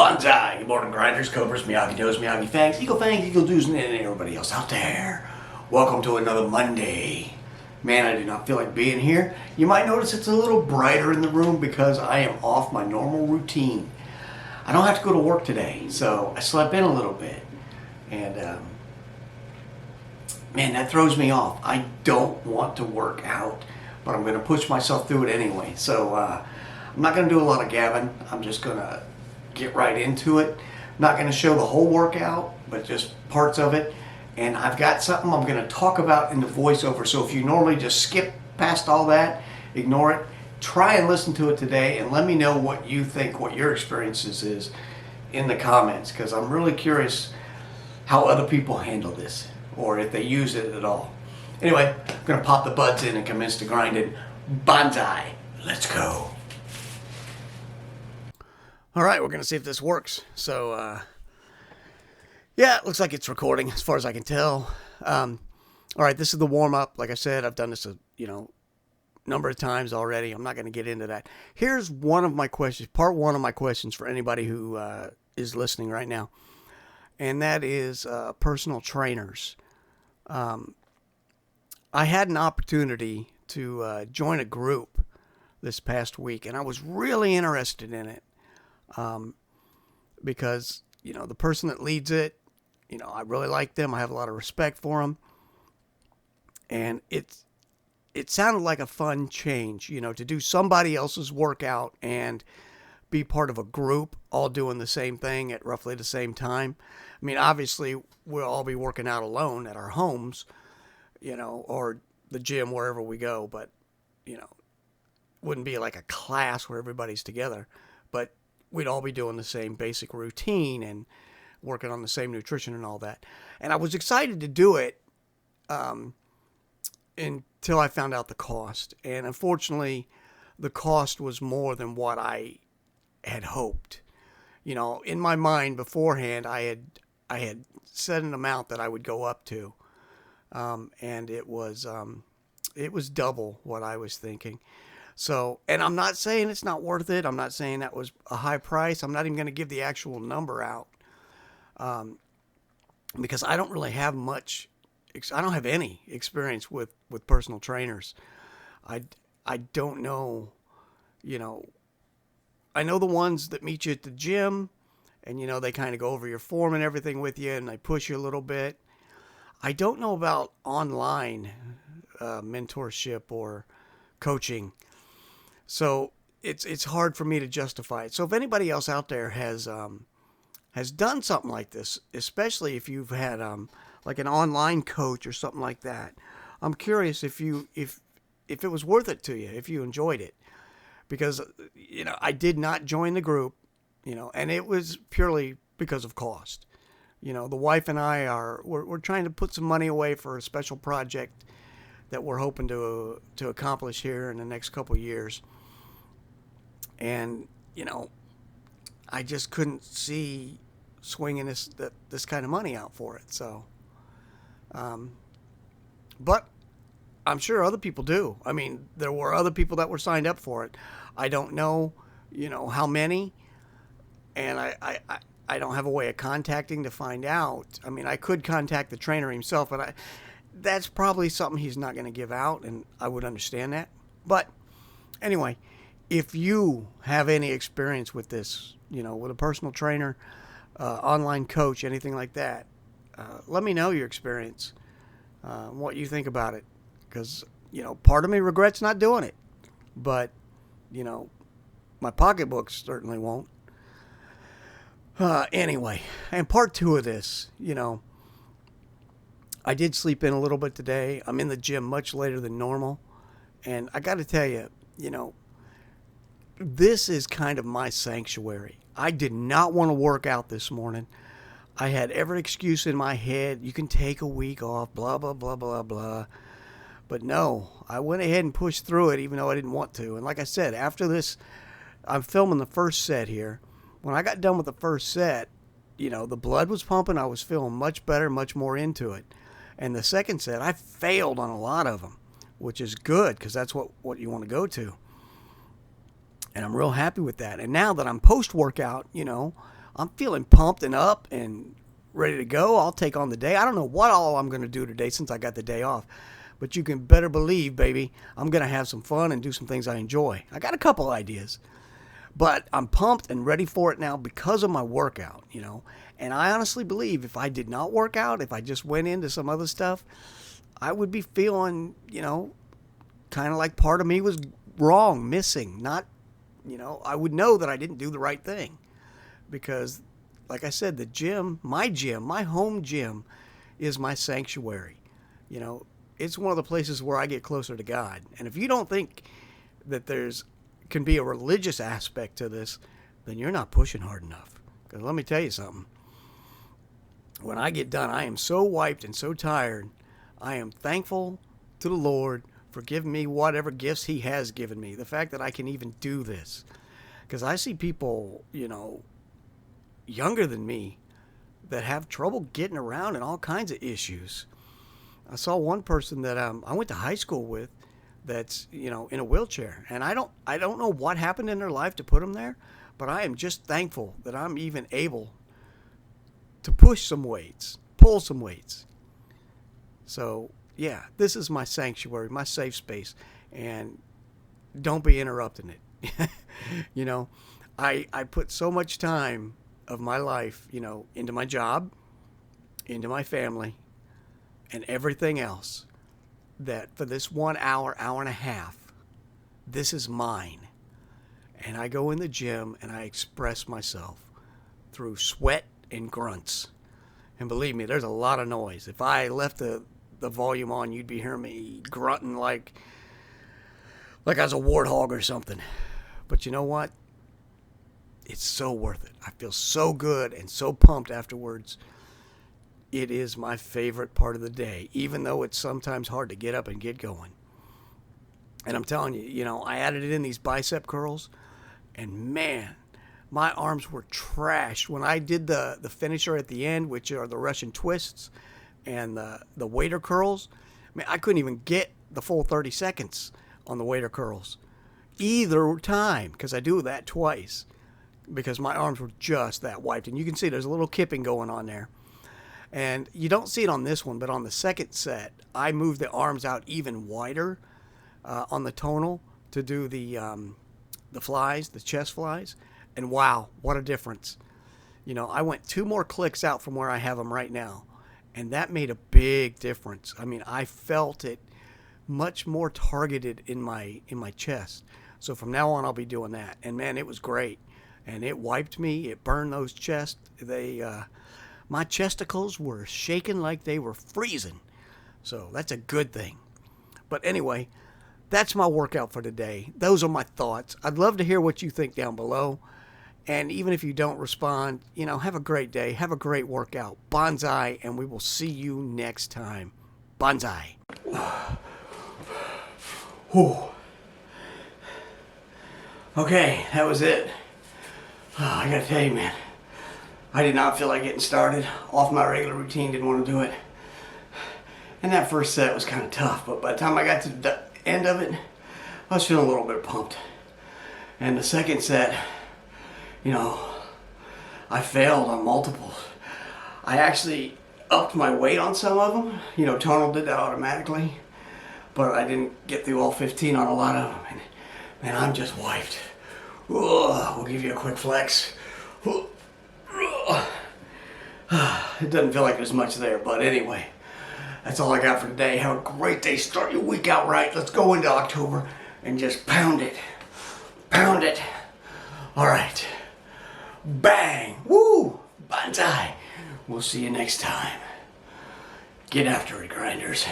Banzai! Good morning, grinders, cobras, Miyagi Do's, Miyagi Fangs, Eagle Fangs, Eagle Do's, and everybody else out there. Welcome to another Monday. Man, I do not feel like being here. You might notice it's a little brighter in the room because I am off my normal routine. I don't have to go to work today, so I slept in a little bit. And, man, that throws me off. I don't want to work out, but I'm going to push myself through it anyway. So, I'm not going to do a lot of gabbing. I'm just going to get right into it. I'm not going to show the whole workout, but just parts of it. And I've got something I'm going to talk about in the voiceover. So if you normally just skip past all that, ignore it, try and listen to it today and let me know what you think, what your experiences is in the comments, because I'm really curious how other people handle this or if they use it at all. Anyway, I'm going to pop the buds in and commence to grinding. Banzai. Let's go. All right, we're going to see if this works. So, yeah, it looks like it's recording as far as I can tell. All right, this is the warm-up. Like I said, I've done this a number of times already. I'm not going to get into that. Here's one of my questions, part one of my questions for anybody who is listening right now, and that is personal trainers. I had an opportunity to join a group this past week, and I was really interested in it. Because, the person that leads it, I really like them. I have a lot of respect for them. And it sounded like a fun change, to do somebody else's workout and be part of a group all doing the same thing at roughly the same time. I mean, obviously we'll all be working out alone at our homes, or the gym, wherever we go, but, wouldn't be like a class where everybody's together, but we'd all be doing the same basic routine and working on the same nutrition and all that. And I was excited to do it until I found out the cost. And unfortunately, the cost was more than what I had hoped. In my mind beforehand, I had set an amount that I would go up to. And it was double what I was thinking. So, and I'm not saying it's not worth it. I'm not saying that was a high price. I'm not even going to give the actual number out, because I don't really have much. I don't have any experience with personal trainers. I don't know. I know the ones that meet you at the gym, and they kind of go over your form and everything with you, and they push you a little bit. I don't know about online mentorship or coaching. So it's hard for me to justify it. So if anybody else out there has done something like this, especially if you've had like an online coach or something like that, I'm curious if it was worth it to you, if you enjoyed it, because I did not join the group, and it was purely because of cost. The wife and I we're trying to put some money away for a special project that we're hoping to accomplish here in the next couple of years. And, I just couldn't see swinging this kind of money out for it. So, but I'm sure other people do. I mean, there were other people that were signed up for it. I don't know, how many, and I don't have a way of contacting to find out. I mean, I could contact the trainer himself, but that's probably something he's not going to give out, and I would understand that. But anyway, if you have any experience with this, with a personal trainer, online coach, anything like that, let me know your experience, what you think about it. Because, part of me regrets not doing it. But, my pocketbook certainly won't. Anyway, and part two of this, I did sleep in a little bit today. I'm in the gym much later than normal. And I got to tell you, this is kind of my sanctuary. I did not want to work out this morning. I had every excuse in my head. You can take a week off, blah, blah, blah, blah, blah. But no, I went ahead and pushed through it even though I didn't want to. And like I said, after this, I'm filming the first set here. When I got done with the first set, the blood was pumping. I was feeling much better, much more into it. And the second set, I failed on a lot of them, which is good because that's what you want to go to. And I'm real happy with that. And now that I'm post-workout, I'm feeling pumped and up and ready to go. I'll take on the day. I don't know what all I'm going to do today since I got the day off. But you can better believe, baby, I'm going to have some fun and do some things I enjoy. I got a couple ideas. But I'm pumped and ready for it now because of my workout, you know. And I honestly believe if I did not work out, if I just went into some other stuff, I would be feeling, you know, kind of like part of me was wrong, missing, not, you know, I would know that I didn't do the right thing. Because, like I said, the gym, my home gym is my sanctuary. You know, it's one of the places where I get closer to God. And if you don't think that can be a religious aspect to this, then you're not pushing hard enough. Because let me tell you something. When I get done, I am so wiped and so tired. I am thankful to the Lord for giving me whatever gifts He has given me. The fact that I can even do this. Because I see people, you know, younger than me that have trouble getting around and all kinds of issues. I saw one person that I went to high school with that's, you know, in a wheelchair. And I don't know what happened in their life to put them there, but I am just thankful that I'm even able to push some weights, pull some weights. So, yeah, this is my sanctuary, my safe space, and don't be interrupting it. You know, I put so much time of my life, you know, into my job, into my family, and everything else, that for this 1 hour, hour and a half, this is mine. And I go in the gym and I express myself through sweat and grunts. And believe me, there's a lot of noise. If I left the volume on, you'd be hearing me grunting like I was a warthog or something. But you know what? It's so worth it. I feel so good and so pumped afterwards. It is my favorite part of the day, even though it's sometimes hard to get up and get going. And I'm telling you, you know, I added it in these bicep curls, and man, my arms were trashed. When I did the finisher at the end, which are the Russian twists and the waiter curls, I mean, I couldn't even get the full 30 seconds on the waiter curls either time, because I do that twice, because my arms were just that wiped. And you can see there's a little kipping going on there. And you don't see it on this one, but on the second set, I moved the arms out even wider on the tonal to do the flies, the chest flies. And wow, what a difference. You know, I went 2 more clicks out from where I have them right now. And that made a big difference. I mean, I felt it much more targeted in my chest. So from now on, I'll be doing that. And man, it was great. And it wiped me. It burned those chests. My chesticles were shaking like they were freezing. So that's a good thing. But anyway, that's my workout for today. Those are my thoughts. I'd love to hear what you think down below. And even if you don't respond, you know, have a great day. Have a great workout. Bonsai, and we will see you next time. Bonsai. Okay, that was it. I gotta tell you, man, I did not feel like getting started. Off my regular routine, didn't want to do it. And that first set was kind of tough, but by the time I got to the end of it, I was feeling a little bit pumped. And the second set, you know, I failed on multiples. I actually upped my weight on some of them. You know, Tonal did that automatically, but I didn't get through all 15 on a lot of them. And man, I'm just wiped. We'll give you a quick flex. It doesn't feel like there's much there, but anyway, that's all I got for today. Have a great day. Start your week out right. Let's go into October and just pound it. Pound it. All right. Bang. Woo. Bonsai. We'll see you next time. Get after it, grinders.